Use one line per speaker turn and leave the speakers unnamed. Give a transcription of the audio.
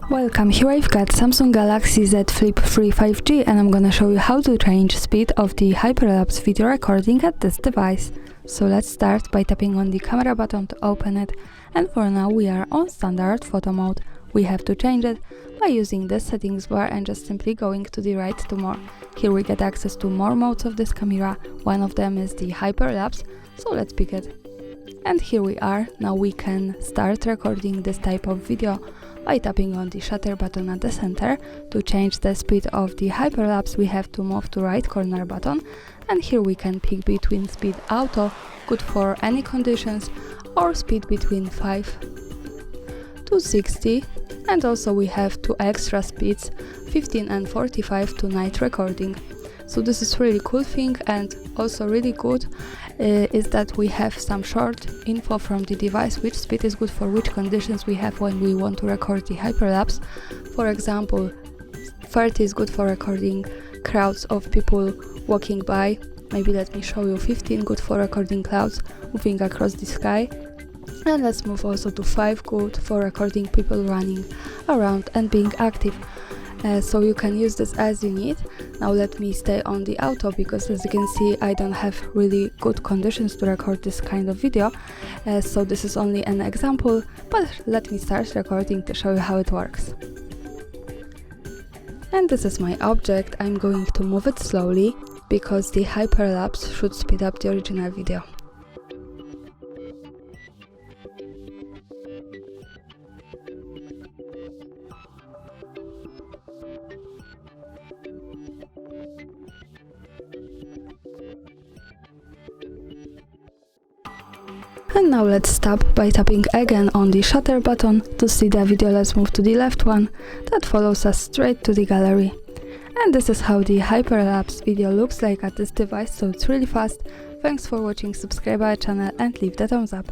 Welcome, here I've got Samsung Galaxy Z Flip3 5G and I'm gonna show you how to change speed of the hyperlapse video recording at this device. So let's start by tapping on the camera button to open it, and for now we are on standard photo mode. We have to change it by using the settings bar and just simply going to the right to more. Here we get access to more modes of this camera. One of them is the hyperlapse, so let's pick it. And here we are. Now we can start recording this type of video by tapping on the shutter button at the center. To change the speed of the hyperlapse, we have to move to right corner button, and here we can pick between speed auto, good for any conditions, or speed between 5 to 60, and also we have two extra speeds, 15 and 45 to night recording. So this is really cool thing, and also really good is that we have some short info from the device, which speed is good for which conditions we have when we want to record the hyperlapse. For example, 30 is good for recording crowds of people walking by. Maybe let me show you 15, good for recording clouds moving across the sky. And let's move also to 5, good for recording people running around and being active. So you can use this as you need. Now let me stay on the auto, because as you can see I don't have really good conditions to record this kind of video, so this is only an example, but let me start recording to show you how it works. And this is my object. I'm going to move it slowly because the hyperlapse should speed up the original video. And now let's stop by tapping again on the shutter button to see the video. Let's move to the left one that follows us straight to the gallery. And this is how the hyperlapse video looks like at this device, so it's really fast. Thanks for watching, subscribe our channel and leave the thumbs up.